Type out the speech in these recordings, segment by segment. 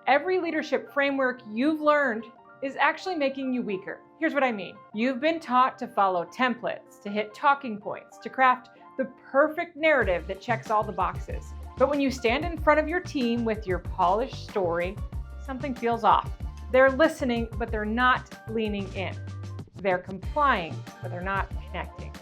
Every leadership framework you've learned is actually making you weaker. Here's what I mean. You've been taught to follow templates, to hit talking points, to craft the perfect narrative that checks all the boxes. But when you stand in front of your team with your polished story, something feels off. They're listening, but they're not leaning in. They're complying, but they're not connecting.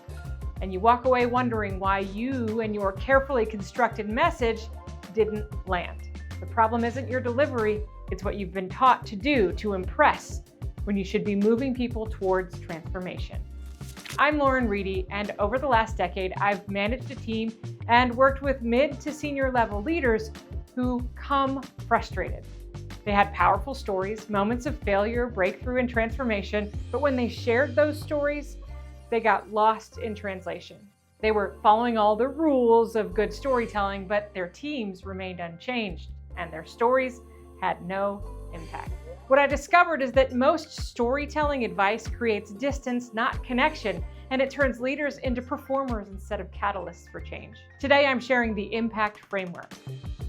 And you walk away wondering why you and your carefully constructed message didn't land. The problem isn't your delivery, it's what you've been taught to do to impress when you should be moving people towards transformation. I'm Lauren Reedy, and over the last decade, I've managed a team and worked with mid to senior level leaders who come frustrated. They had powerful stories, moments of failure, breakthrough, and transformation, but when they shared those stories, they got lost in translation. They were following all the rules of good storytelling, but their teams remained unchanged, and their stories had no impact. What I discovered is that most storytelling advice creates distance, not connection, and it turns leaders into performers instead of catalysts for change. Today, I'm sharing the Impact Framework.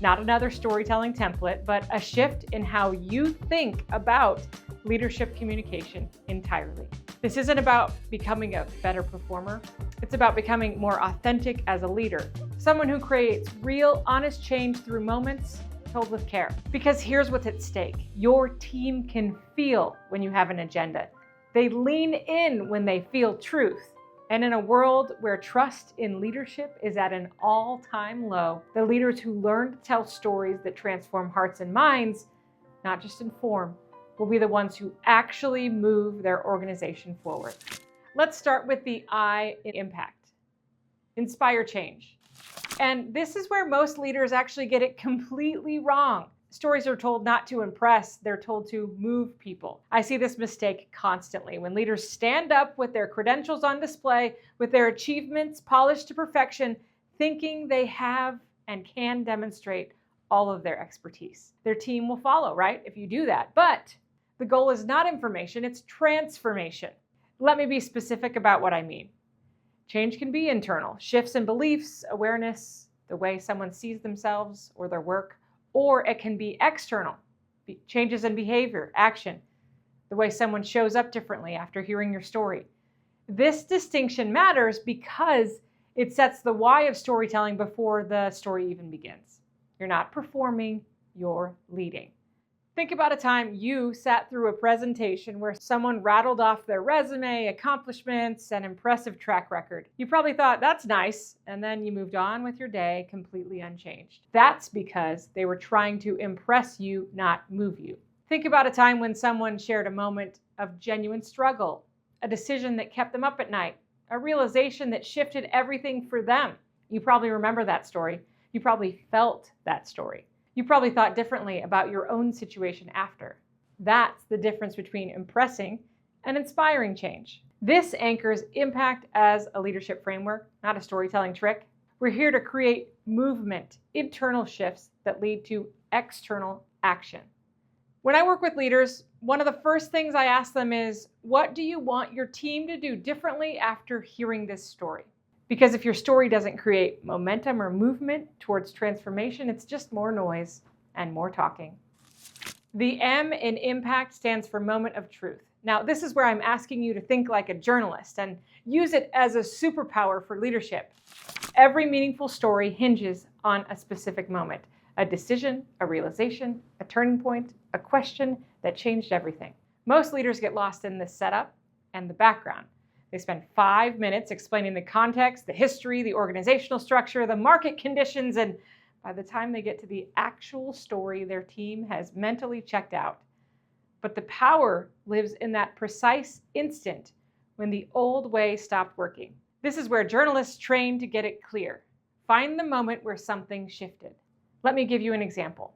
Not another storytelling template, but a shift in how you think about leadership communication entirely. This isn't about becoming a better performer. It's about becoming more authentic as a leader, someone who creates real, honest change through moments told with care. Because here's what's at stake. Your team can feel when you have an agenda. They lean in when they feel truth. And in a world where trust in leadership is at an all-time low, the leaders who learn to tell stories that transform hearts and minds, not just inform, will be the ones who actually move their organization forward. Let's start with the I in impact. Inspire change. And this is where most leaders actually get it completely wrong. Stories are told not to impress, they're told to move people. I see this mistake constantly when leaders stand up with their credentials on display, with their achievements polished to perfection, thinking they have and can demonstrate all of their expertise. Their team will follow, right, if you do that. But the goal is not information, it's transformation. Let me be specific about what I mean. Change can be internal, shifts in beliefs, awareness, the way someone sees themselves or their work, or it can be external, changes in behavior, action, the way someone shows up differently after hearing your story. This distinction matters because it sets the why of storytelling before the story even begins. You're not performing, you're leading. Think about a time you sat through a presentation where someone rattled off their resume, accomplishments, and impressive track record. You probably thought, that's nice, and then you moved on with your day completely unchanged. That's because they were trying to impress you, not move you. Think about a time when someone shared a moment of genuine struggle, a decision that kept them up at night, a realization that shifted everything for them. You probably remember that story. You probably felt that story. You probably thought differently about your own situation after. That's the difference between impressing and inspiring change. This anchors impact as a leadership framework, not a storytelling trick. We're here to create movement, internal shifts that lead to external action. When I work with leaders, one of the first things I ask them is, what do you want your team to do differently after hearing this story? Because if your story doesn't create momentum or movement towards transformation, it's just more noise and more talking. The M in impact stands for moment of truth. Now, this is where I'm asking you to think like a journalist and use it as a superpower for leadership. Every meaningful story hinges on a specific moment, a decision, a realization, a turning point, a question that changed everything. Most leaders get lost in the setup and the background. They spend 5 minutes explaining the context, the history, the organizational structure, the market conditions, and by the time they get to the actual story, their team has mentally checked out. But the power lives in that precise instant when the old way stopped working. This is where journalists train to get it clear. Find the moment where something shifted. Let me give you an example.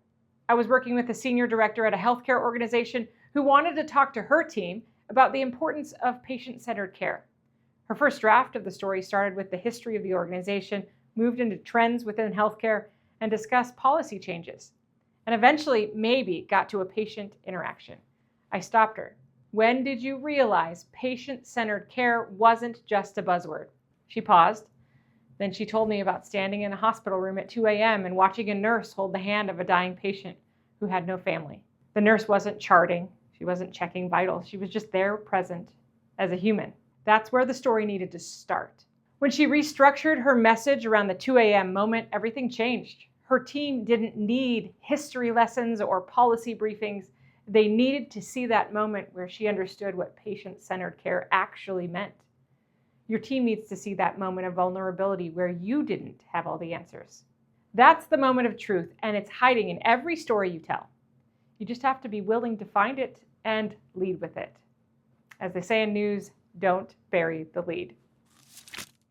I was working with a senior director at a healthcare organization who wanted to talk to her team about the importance of patient-centered care. Her first draft of the story started with the history of the organization, moved into trends within healthcare, and discussed policy changes, and eventually maybe got to a patient interaction. I stopped her. When did you realize patient-centered care wasn't just a buzzword? She paused. Then she told me about standing in a hospital room at 2 a.m. and watching a nurse hold the hand of a dying patient, who had no family. The nurse wasn't charting. She wasn't checking vitals. She was just there, present as a human. That's where the story needed to start. When she restructured her message around the 2 a.m. moment, everything changed. Her team didn't need history lessons or policy briefings. They needed to see that moment where she understood what patient-centered care actually meant. Your team needs to see that moment of vulnerability where you didn't have all the answers. That's the moment of truth, and it's hiding in every story you tell. You just have to be willing to find it and lead with it. As they say in news, don't bury the lead.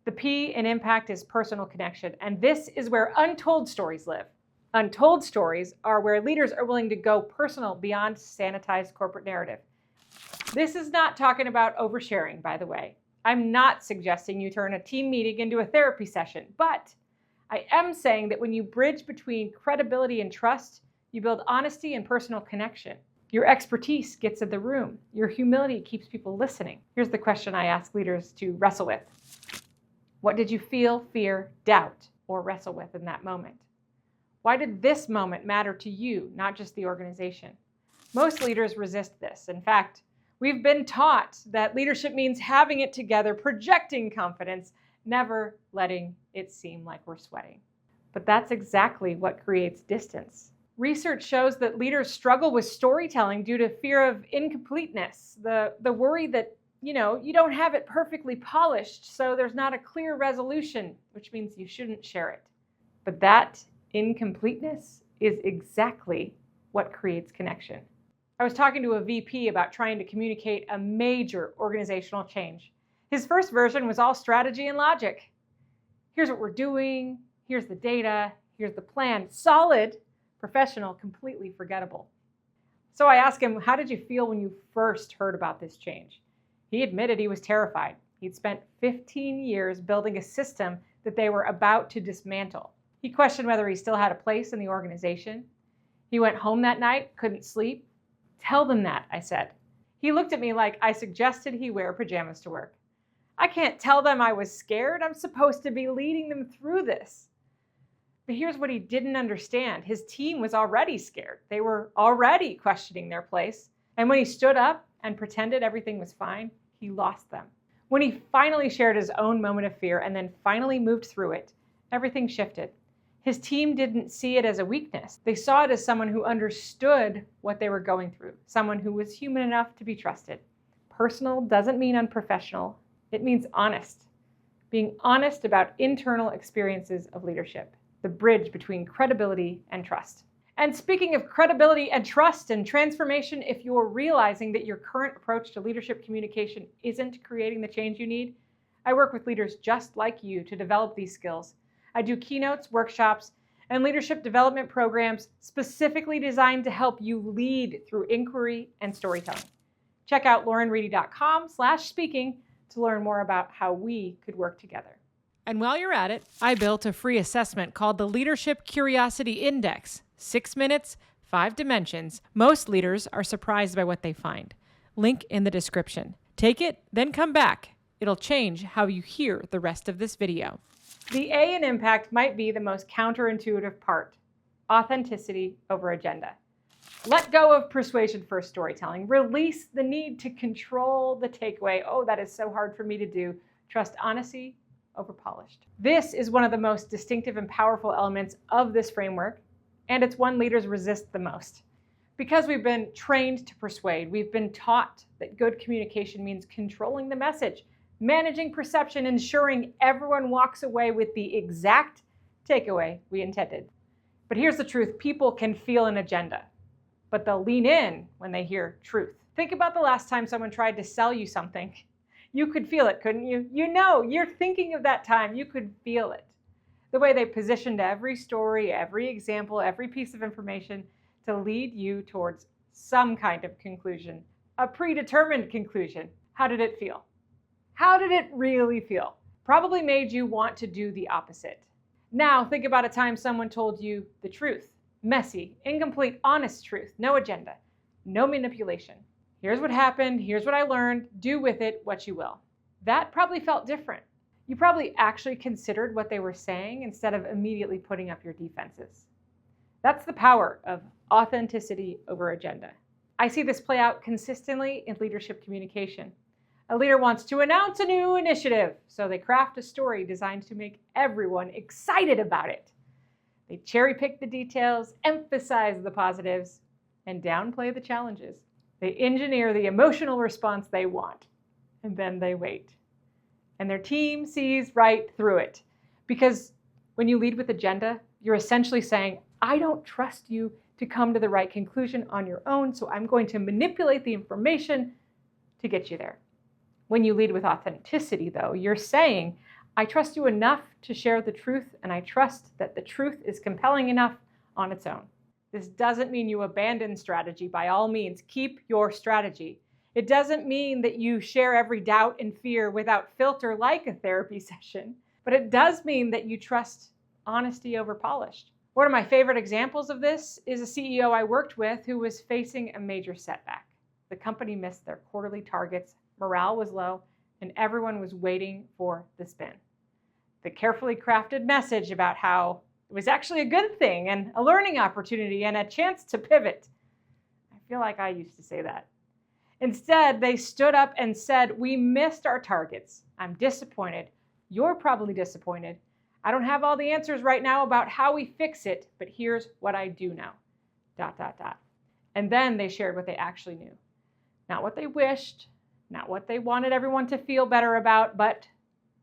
The P in impact is personal connection, and this is where untold stories live. Untold stories are where leaders are willing to go personal beyond sanitized corporate narrative. This is not talking about oversharing, by the way. I'm not suggesting you turn a team meeting into a therapy session, but I am saying that when you bridge between credibility and trust, you build honesty and personal connection. Your expertise gets in the room. Your humility keeps people listening. Here's the question I ask leaders to wrestle with. What did you feel, fear, doubt, or wrestle with in that moment? Why did this moment matter to you, not just the organization? Most leaders resist this. In fact, we've been taught that leadership means having it together, projecting confidence, never letting it seem like we're sweating. But that's exactly what creates distance. Research shows that leaders struggle with storytelling due to fear of incompleteness, the worry that you don't have it perfectly polished, so there's not a clear resolution, which means you shouldn't share it. But that incompleteness is exactly what creates connection. I was talking to a VP about trying to communicate a major organizational change. His first version was all strategy and logic. Here's what we're doing, here's the data, here's the plan. Solid, professional, completely forgettable. So I asked him, how did you feel when you first heard about this change? He admitted he was terrified. He'd spent 15 years building a system that they were about to dismantle. He questioned whether he still had a place in the organization. He went home that night, couldn't sleep. Tell them that, I said. He looked at me like I suggested he wear pajamas to work. I can't tell them I was scared. I'm supposed to be leading them through this. But here's what he didn't understand. His team was already scared. They were already questioning their place. And when he stood up and pretended everything was fine, he lost them. When he finally shared his own moment of fear and then finally moved through it, everything shifted. His team didn't see it as a weakness. They saw it as someone who understood what they were going through, someone who was human enough to be trusted. Personal doesn't mean unprofessional. It means honest. Being honest about internal experiences of leadership, the bridge between credibility and trust. And speaking of credibility and trust and transformation, if you're realizing that your current approach to leadership communication isn't creating the change you need, I work with leaders just like you to develop these skills. I do keynotes, workshops, and leadership development programs specifically designed to help you lead through inquiry and storytelling. Check out laurenreedy.com/speaking to learn more about how we could work together. And while you're at it, I built a free assessment called the Leadership Curiosity Index. 6 minutes, 5 dimensions. Most leaders are surprised by what they find. Link in the description. Take it, then come back. It'll change how you hear the rest of this video. The A in impact might be the most counterintuitive part. Authenticity over agenda. Let go of persuasion-first storytelling. Release the need to control the takeaway. Oh, that is so hard for me to do. Trust honesty over polished. This is one of the most distinctive and powerful elements of this framework, and it's one leaders resist the most. Because we've been trained to persuade, we've been taught that good communication means controlling the message, managing perception, ensuring everyone walks away with the exact takeaway we intended. But here's the truth, people can feel an agenda, but they'll lean in when they hear truth. Think about the last time someone tried to sell you something. You could feel it, couldn't you? You're thinking of that time, you could feel it. The way they positioned every story, every example, every piece of information to lead you towards some kind of conclusion, a predetermined conclusion. How did it feel? How did it really feel? Probably made you want to do the opposite. Now think about a time someone told you the truth. Messy, incomplete, honest truth. No agenda, no manipulation. Here's what happened, here's what I learned, do with it what you will. That probably felt different. You probably actually considered what they were saying instead of immediately putting up your defenses. That's the power of authenticity over agenda. I see this play out consistently in leadership communication. A leader wants to announce a new initiative, so they craft a story designed to make everyone excited about it. They cherry pick the details, emphasize the positives, and downplay the challenges. They engineer the emotional response they want, and then they wait. And their team sees right through it. Because when you lead with agenda, you're essentially saying, I don't trust you to come to the right conclusion on your own, so I'm going to manipulate the information to get you there. When you lead with authenticity, though, you're saying, I trust you enough to share the truth, and I trust that the truth is compelling enough on its own. This doesn't mean you abandon strategy. By all means, keep your strategy. It doesn't mean that you share every doubt and fear without filter like a therapy session, but it does mean that you trust honesty over polished. One of my favorite examples of this is a CEO I worked with who was facing a major setback. The company missed their quarterly targets, morale was low, and everyone was waiting for the spin. The carefully crafted message about how it was actually a good thing and a learning opportunity and a chance to pivot. I feel like I used to say that. Instead, they stood up and said, we missed our targets. I'm disappointed. You're probably disappointed. I don't have all the answers right now about how we fix it, but here's what I do know. ... And then they shared what they actually knew. Not what they wished, not what they wanted everyone to feel better about, but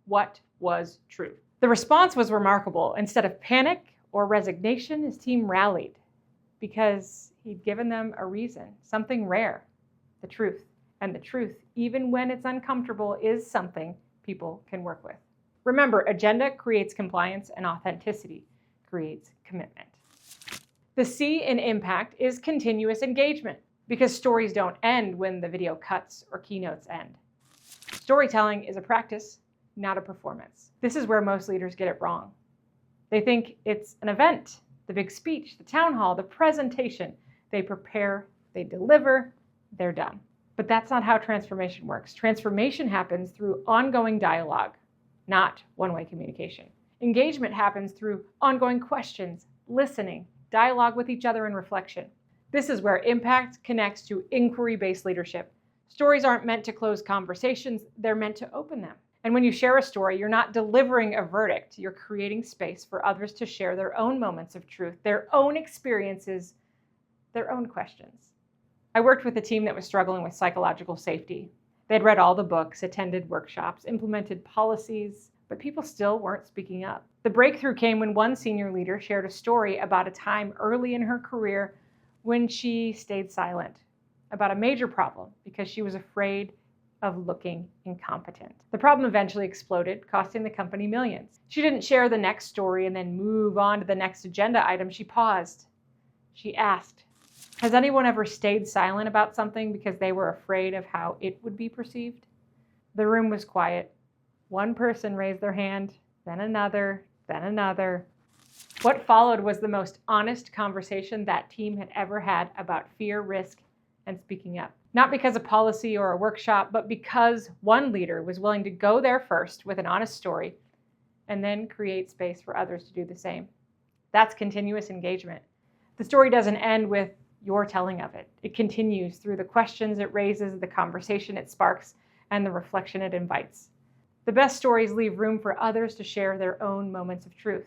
what was true. The response was remarkable. Instead of panic or resignation, his team rallied because he'd given them a reason, something rare, the truth. And the truth, even when it's uncomfortable, is something people can work with. Remember, agenda creates compliance and authenticity creates commitment. The C in impact is continuous engagement, because stories don't end when the video cuts or keynotes end. Storytelling is a practice, not a performance. This is where most leaders get it wrong. They think it's an event, the big speech, the town hall, the presentation. They prepare, they deliver, they're done. But that's not how transformation works. Transformation happens through ongoing dialogue, not one-way communication. Engagement happens through ongoing questions, listening, dialogue with each other, and reflection. This is where impact connects to inquiry-based leadership. Stories aren't meant to close conversations, they're meant to open them. And when you share a story, you're not delivering a verdict, you're creating space for others to share their own moments of truth, their own experiences, their own questions. I worked with a team that was struggling with psychological safety. They'd read all the books, attended workshops, implemented policies, but people still weren't speaking up. The breakthrough came when one senior leader shared a story about a time early in her career when she stayed silent about a major problem because she was afraid of looking incompetent. The problem eventually exploded, costing the company millions. She didn't share the next story and then move on to the next agenda item. She paused. She asked, has anyone ever stayed silent about something because they were afraid of how it would be perceived? The room was quiet. One person raised their hand, then another, then another. What followed was the most honest conversation that team had ever had about fear, risk, and speaking up. Not because of policy or a workshop, but because one leader was willing to go there first with an honest story and then create space for others to do the same. That's continuous engagement. The story doesn't end with your telling of it. It continues through the questions it raises, the conversation it sparks, and the reflection it invites. The best stories leave room for others to share their own moments of truth.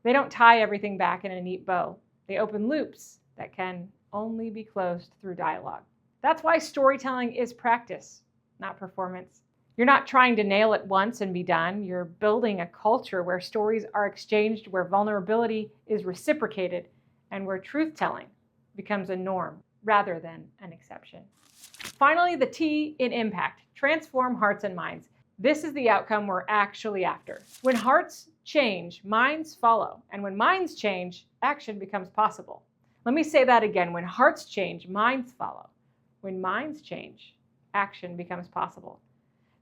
They don't tie everything back in a neat bow. They open loops that can only be closed through dialogue. That's why storytelling is practice, not performance. You're not trying to nail it once and be done. You're building a culture where stories are exchanged, where vulnerability is reciprocated, and where truth-telling becomes a norm rather than an exception. Finally, the T in impact, transform hearts and minds. This is the outcome we're actually after. When hearts change, minds follow. And when minds change, action becomes possible. Let me say that again. When hearts change, minds follow. When minds change, action becomes possible.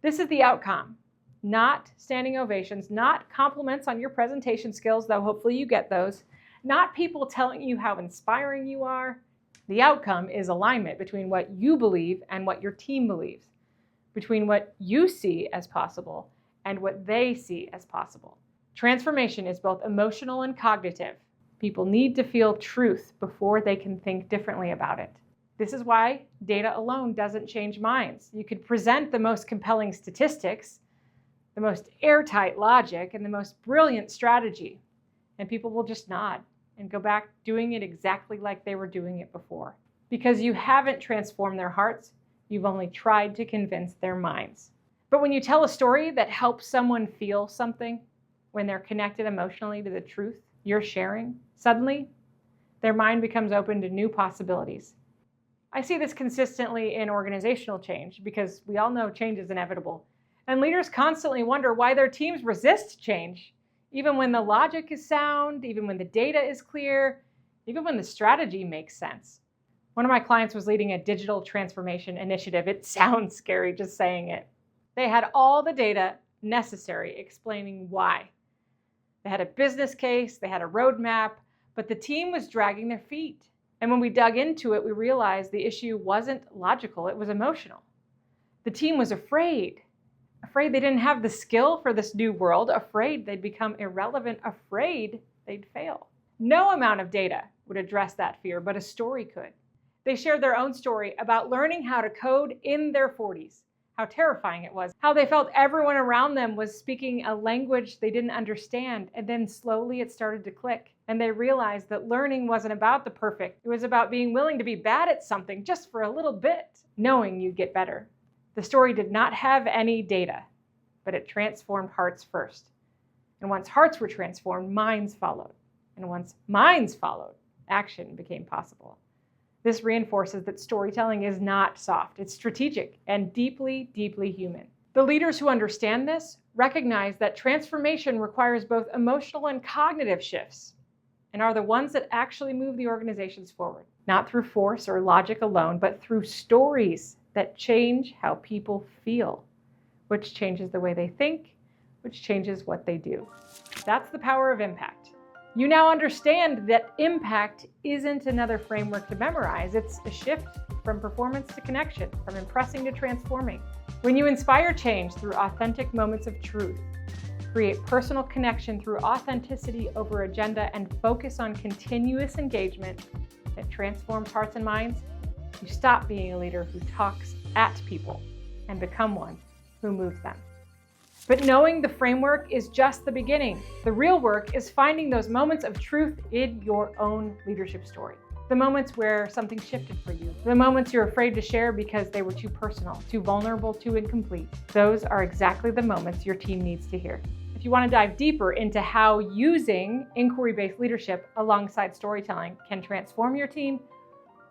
This is the outcome. Not standing ovations, not compliments on your presentation skills, though hopefully you get those. Not people telling you how inspiring you are. The outcome is alignment between what you believe and what your team believes, between what you see as possible and what they see as possible. Transformation is both emotional and cognitive People need to feel truth before they can think differently about it. This is why data alone doesn't change minds. You could present the most compelling statistics, the most airtight logic, and the most brilliant strategy, and people will just nod and go back doing it exactly like they were doing it before. Because you haven't transformed their hearts, you've only tried to convince their minds. But when you tell a story that helps someone feel something, when they're connected emotionally to the truth you're sharing, suddenly their mind becomes open to new possibilities. I see this consistently in organizational change because we all know change is inevitable. And leaders constantly wonder why their teams resist change, even when the logic is sound, even when the data is clear, even when the strategy makes sense. One of my clients was leading a digital transformation initiative. It sounds scary just saying it. They had all the data necessary explaining why. They had a business case, they had a roadmap, but the team was dragging their feet. And when we dug into it, we realized the issue wasn't logical, it was emotional. The team was afraid they didn't have the skill for this new world, afraid they'd become irrelevant, afraid they'd fail. No amount of data would address that fear, but a story could. They shared their own story about learning how to code in their 40s, how terrifying it was, how they felt everyone around them was speaking a language they didn't understand, and then slowly it started to click. And they realized that learning wasn't about the perfect. It was about being willing to be bad at something just for a little bit, knowing you'd get better. The story did not have any data, but it transformed hearts first. And once hearts were transformed, minds followed. And once minds followed, action became possible. This reinforces that storytelling is not soft, it's strategic and deeply, deeply human. The leaders who understand this recognize that transformation requires both emotional and cognitive shifts, and are the ones that actually move the organizations forward, not through force or logic alone, but through stories that change how people feel, which changes the way they think, which changes what they do. That's the power of impact. You now understand that impact isn't another framework to memorize. It's a shift from performance to connection, from impressing to transforming. When you inspire change through authentic moments of truth, create personal connection through authenticity over agenda, and focus on continuous engagement that transforms hearts and minds, you stop being a leader who talks at people and become one who moves them. But knowing the framework is just the beginning. The real work is finding those moments of truth in your own leadership story. The moments where something shifted for you. The moments you're afraid to share because they were too personal, too vulnerable, too incomplete. Those are exactly the moments your team needs to hear. If you want to dive deeper into how using inquiry-based leadership alongside storytelling can transform your team,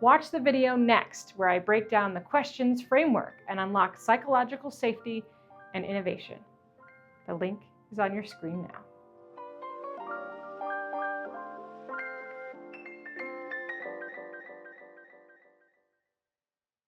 watch the video next, where I break down the questions framework and unlock psychological safety and innovation. The link is on your screen now.